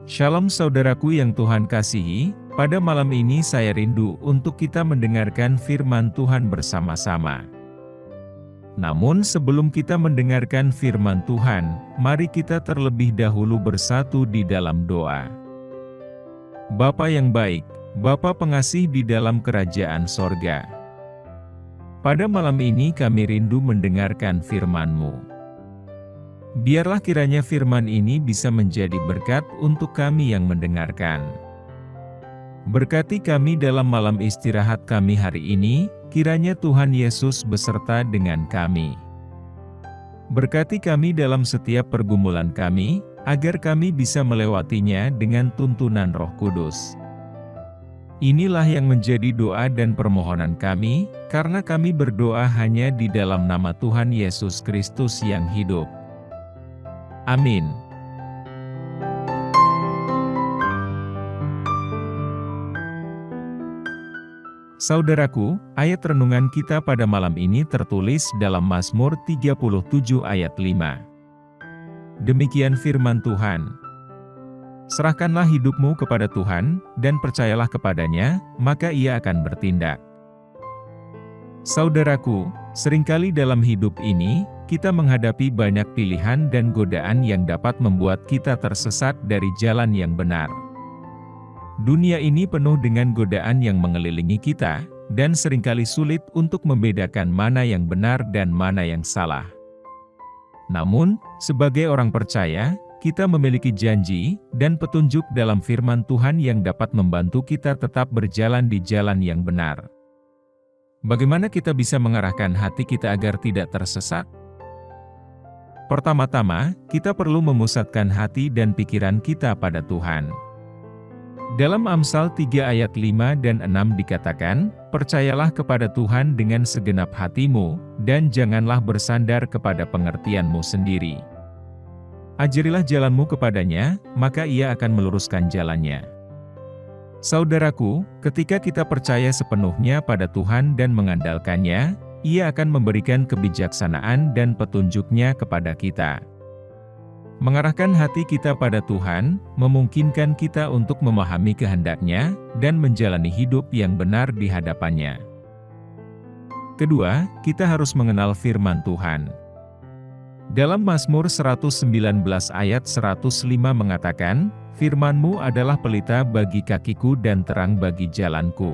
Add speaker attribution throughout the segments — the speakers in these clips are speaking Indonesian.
Speaker 1: Shalom saudaraku yang Tuhan kasihi, pada malam ini saya rindu untuk kita mendengarkan firman Tuhan bersama-sama. Namun sebelum kita mendengarkan firman Tuhan, mari kita terlebih dahulu bersatu di dalam doa. Bapa yang baik, Bapa pengasih di dalam kerajaan sorga. Pada malam ini kami rindu mendengarkan firman-Mu. Biarlah kiranya firman ini bisa menjadi berkat untuk kami yang mendengarkan. Berkati kami dalam malam istirahat kami hari ini, kiranya Tuhan Yesus beserta dengan kami. Berkati kami dalam setiap pergumulan kami, agar kami bisa melewatinya dengan tuntunan Roh Kudus. Inilah yang menjadi doa dan permohonan kami, karena kami berdoa hanya di dalam nama Tuhan Yesus Kristus yang hidup. Amin. Saudaraku, ayat renungan kita pada malam ini tertulis dalam Mazmur 37 ayat 5. Demikian firman Tuhan. Serahkanlah hidupmu kepada Tuhan, dan percayalah kepadanya, maka Ia akan bertindak. Saudaraku, seringkali dalam hidup ini, kita menghadapi banyak pilihan dan godaan yang dapat membuat kita tersesat dari jalan yang benar. Dunia ini penuh dengan godaan yang mengelilingi kita, dan seringkali sulit untuk membedakan mana yang benar dan mana yang salah. Namun, sebagai orang percaya, kita memiliki janji dan petunjuk dalam firman Tuhan yang dapat membantu kita tetap berjalan di jalan yang benar. Bagaimana kita bisa mengarahkan hati kita agar tidak tersesat? Pertama-tama, kita perlu memusatkan hati dan pikiran kita pada Tuhan. Dalam Amsal 3 ayat 5 dan 6 dikatakan, "Percayalah kepada Tuhan dengan segenap hatimu, dan janganlah bersandar kepada pengertianmu sendiri. Ajarilah jalanmu kepadanya, maka Ia akan meluruskan jalannya." Saudaraku, ketika kita percaya sepenuhnya pada Tuhan dan mengandalkannya, Ia akan memberikan kebijaksanaan dan petunjuknya kepada kita. Mengarahkan hati kita pada Tuhan, memungkinkan kita untuk memahami kehendak-Nya, dan menjalani hidup yang benar di hadapan-Nya. Kedua, kita harus mengenal firman Tuhan. Dalam Mazmur 119 ayat 105 mengatakan, "Firman-Mu adalah pelita bagi kakiku dan terang bagi jalanku."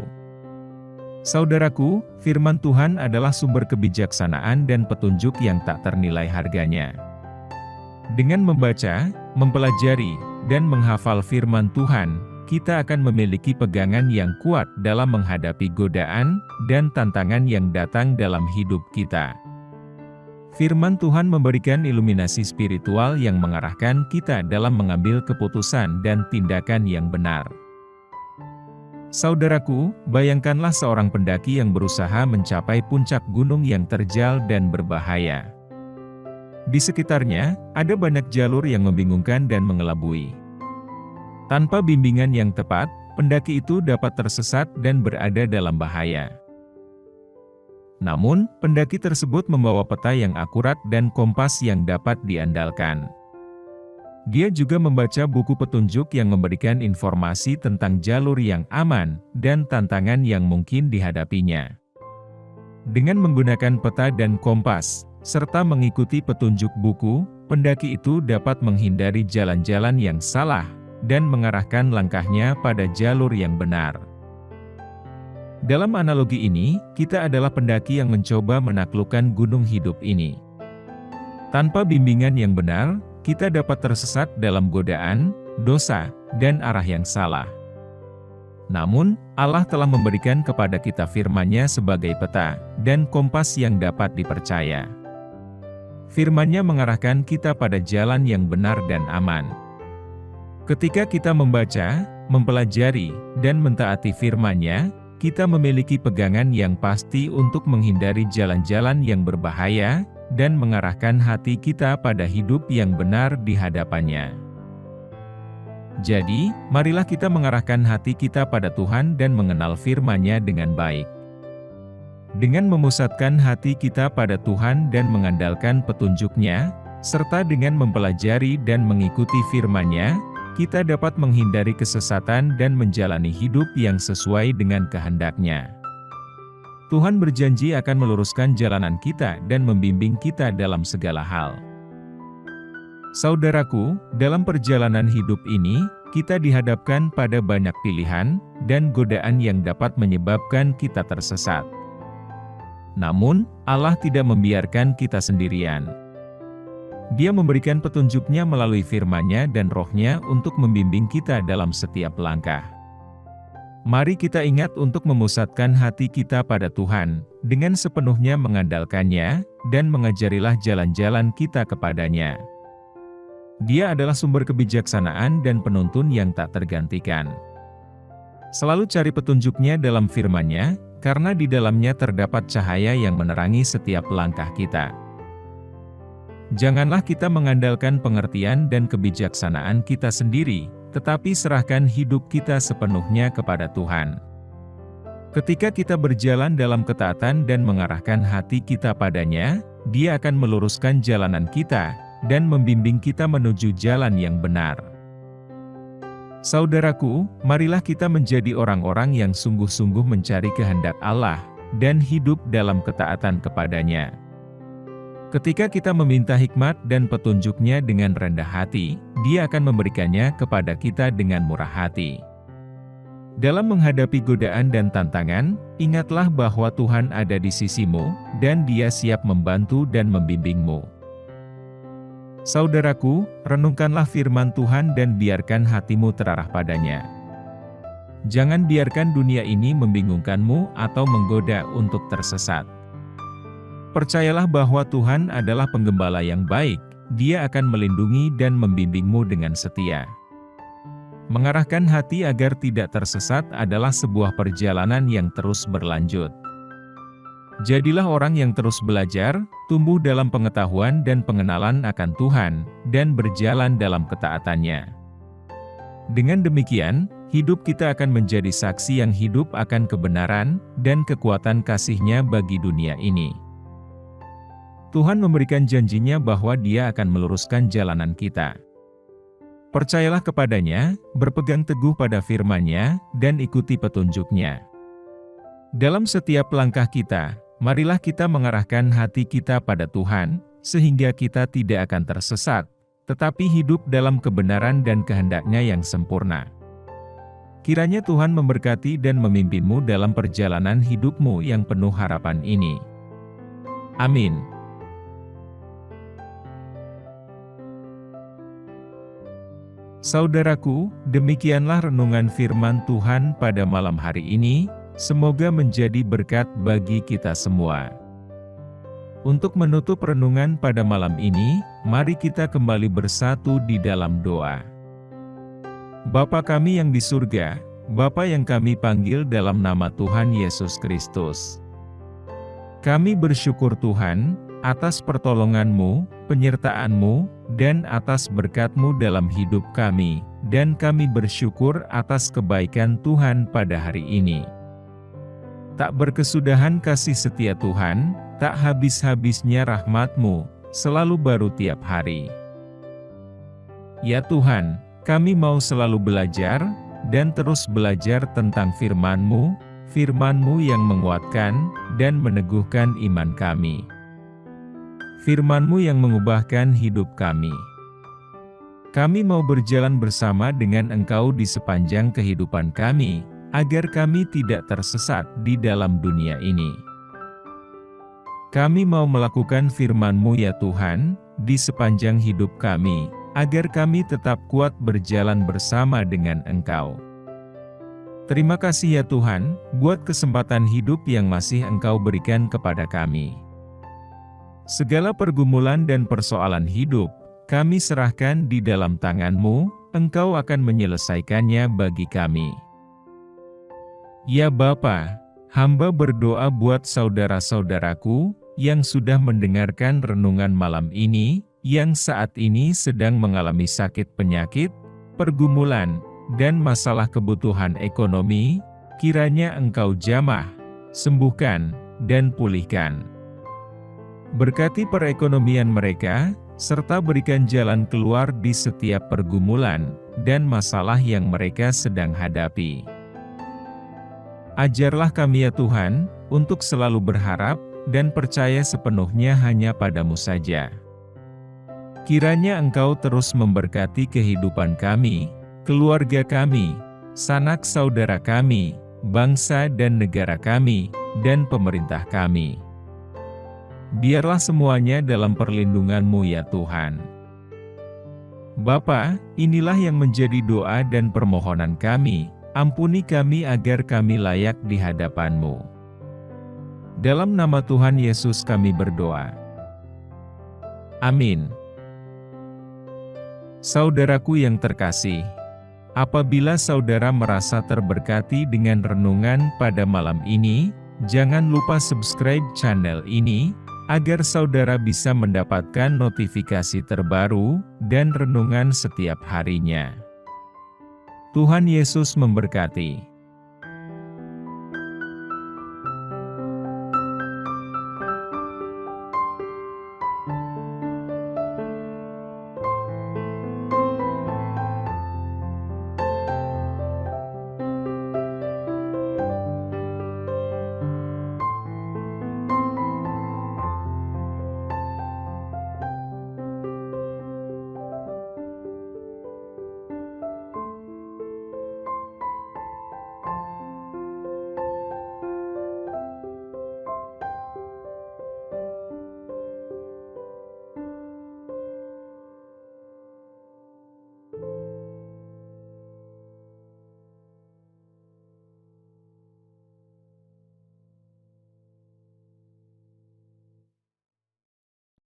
Speaker 1: Saudaraku, firman Tuhan adalah sumber kebijaksanaan dan petunjuk yang tak ternilai harganya. Dengan membaca, mempelajari, dan menghafal firman Tuhan, kita akan memiliki pegangan yang kuat dalam menghadapi godaan dan tantangan yang datang dalam hidup kita. Firman Tuhan memberikan iluminasi spiritual yang mengarahkan kita dalam mengambil keputusan dan tindakan yang benar. Saudaraku, bayangkanlah seorang pendaki yang berusaha mencapai puncak gunung yang terjal dan berbahaya. Di sekitarnya, ada banyak jalur yang membingungkan dan mengelabui. Tanpa bimbingan yang tepat, pendaki itu dapat tersesat dan berada dalam bahaya. Namun, pendaki tersebut membawa peta yang akurat dan kompas yang dapat diandalkan. Dia juga membaca buku petunjuk yang memberikan informasi tentang jalur yang aman dan tantangan yang mungkin dihadapinya. Dengan menggunakan peta dan kompas, serta mengikuti petunjuk buku, pendaki itu dapat menghindari jalan-jalan yang salah dan mengarahkan langkahnya pada jalur yang benar. Dalam analogi ini, kita adalah pendaki yang mencoba menaklukkan gunung hidup ini. Tanpa bimbingan yang benar, kita dapat tersesat dalam godaan, dosa, dan arah yang salah. Namun, Allah telah memberikan kepada kita firman-Nya sebagai peta dan kompas yang dapat dipercaya. Firman-Nya mengarahkan kita pada jalan yang benar dan aman. Ketika kita membaca, mempelajari, dan mentaati firman-Nya, kita memiliki pegangan yang pasti untuk menghindari jalan-jalan yang berbahaya, dan mengarahkan hati kita pada hidup yang benar di hadapan-Nya. Jadi, marilah kita mengarahkan hati kita pada Tuhan dan mengenal firman-Nya dengan baik. Dengan memusatkan hati kita pada Tuhan dan mengandalkan petunjuk-Nya, serta dengan mempelajari dan mengikuti firman-Nya, kita dapat menghindari kesesatan dan menjalani hidup yang sesuai dengan kehendak-Nya. Tuhan berjanji akan meluruskan jalanan kita dan membimbing kita dalam segala hal. Saudaraku, dalam perjalanan hidup ini, kita dihadapkan pada banyak pilihan dan godaan yang dapat menyebabkan kita tersesat. Namun, Allah tidak membiarkan kita sendirian. Dia memberikan petunjuk-Nya melalui firman-Nya dan Roh-Nya untuk membimbing kita dalam setiap langkah. Mari kita ingat untuk memusatkan hati kita pada Tuhan, dengan sepenuhnya mengandalkan-Nya, dan mengajarilah jalan-jalan kita kepada-Nya. Dia adalah sumber kebijaksanaan dan penuntun yang tak tergantikan. Selalu cari petunjuk-Nya dalam firman-Nya, karena di dalamnya terdapat cahaya yang menerangi setiap langkah kita. Janganlah kita mengandalkan pengertian dan kebijaksanaan kita sendiri, tetapi serahkan hidup kita sepenuhnya kepada Tuhan. Ketika kita berjalan dalam ketaatan dan mengarahkan hati kita padanya, Dia akan meluruskan jalanan kita, dan membimbing kita menuju jalan yang benar. Saudaraku, marilah kita menjadi orang-orang yang sungguh-sungguh mencari kehendak Allah, dan hidup dalam ketaatan kepada-Nya. Ketika kita meminta hikmat dan petunjuk-Nya dengan rendah hati, Dia akan memberikannya kepada kita dengan murah hati. Dalam menghadapi godaan dan tantangan, ingatlah bahwa Tuhan ada di sisimu, dan Dia siap membantu dan membimbingmu. Saudaraku, renungkanlah firman Tuhan dan biarkan hatimu terarah padanya. Jangan biarkan dunia ini membingungkanmu atau menggoda untuk tersesat. Percayalah bahwa Tuhan adalah penggembala yang baik, Dia akan melindungi dan membimbingmu dengan setia. Mengarahkan hati agar tidak tersesat adalah sebuah perjalanan yang terus berlanjut. Jadilah orang yang terus belajar, tumbuh dalam pengetahuan dan pengenalan akan Tuhan, dan berjalan dalam ketaatannya. Dengan demikian, hidup kita akan menjadi saksi yang hidup akan kebenaran, dan kekuatan kasih-Nya bagi dunia ini. Tuhan memberikan janji-Nya bahwa Dia akan meluruskan jalanan kita. Percayalah kepada-Nya, berpegang teguh pada firman-Nya, dan ikuti petunjuk-Nya. Dalam setiap langkah kita, marilah kita mengarahkan hati kita pada Tuhan, sehingga kita tidak akan tersesat, tetapi hidup dalam kebenaran dan kehendak-Nya yang sempurna. Kiranya Tuhan memberkati dan memimpinmu dalam perjalanan hidupmu yang penuh harapan ini. Amin. Saudaraku, demikianlah renungan firman Tuhan pada malam hari ini, semoga menjadi berkat bagi kita semua. Untuk menutup renungan pada malam ini, mari kita kembali bersatu di dalam doa. Bapa kami yang di surga, Bapa yang kami panggil dalam nama Tuhan Yesus Kristus. Kami bersyukur Tuhan, atas pertolongan-Mu, penyertaan-Mu, dan atas berkat-Mu dalam hidup kami, dan kami bersyukur atas kebaikan Tuhan pada hari ini. Tak berkesudahan kasih setia Tuhan, tak habis-habisnya rahmat-Mu, selalu baru tiap hari. Ya Tuhan, kami mau selalu belajar, dan terus belajar tentang firman-Mu, firman-Mu yang menguatkan, dan meneguhkan iman kami. Firman-Mu yang mengubahkan hidup kami. Kami mau berjalan bersama dengan Engkau di sepanjang kehidupan kami, agar kami tidak tersesat di dalam dunia ini. Kami mau melakukan firman-Mu ya Tuhan, di sepanjang hidup kami, agar kami tetap kuat berjalan bersama dengan Engkau. Terima kasih ya Tuhan, buat kesempatan hidup yang masih Engkau berikan kepada kami. Segala pergumulan dan persoalan hidup, kami serahkan di dalam tangan-Mu, Engkau akan menyelesaikannya bagi kami. Ya Bapa, hamba berdoa buat saudara-saudaraku, yang sudah mendengarkan renungan malam ini, yang saat ini sedang mengalami sakit penyakit, pergumulan, dan masalah kebutuhan ekonomi, kiranya Engkau jamah, sembuhkan, dan pulihkan. Berkati perekonomian mereka, serta berikan jalan keluar di setiap pergumulan, dan masalah yang mereka sedang hadapi. Ajarlah kami ya Tuhan, untuk selalu berharap dan percaya sepenuhnya hanya padamu saja. Kiranya Engkau terus memberkati kehidupan kami, keluarga kami, sanak saudara kami, bangsa dan negara kami, dan pemerintah kami. Biarlah semuanya dalam perlindungan-Mu ya Tuhan. Bapa, inilah yang menjadi doa dan permohonan kami, ampuni kami agar kami layak di hadapan-Mu. Dalam nama Tuhan Yesus kami berdoa. Amin. Saudaraku yang terkasih, apabila saudara merasa terberkati dengan renungan pada malam ini, jangan lupa subscribe channel ini, agar saudara bisa mendapatkan notifikasi terbaru dan renungan setiap harinya. Tuhan Yesus memberkati.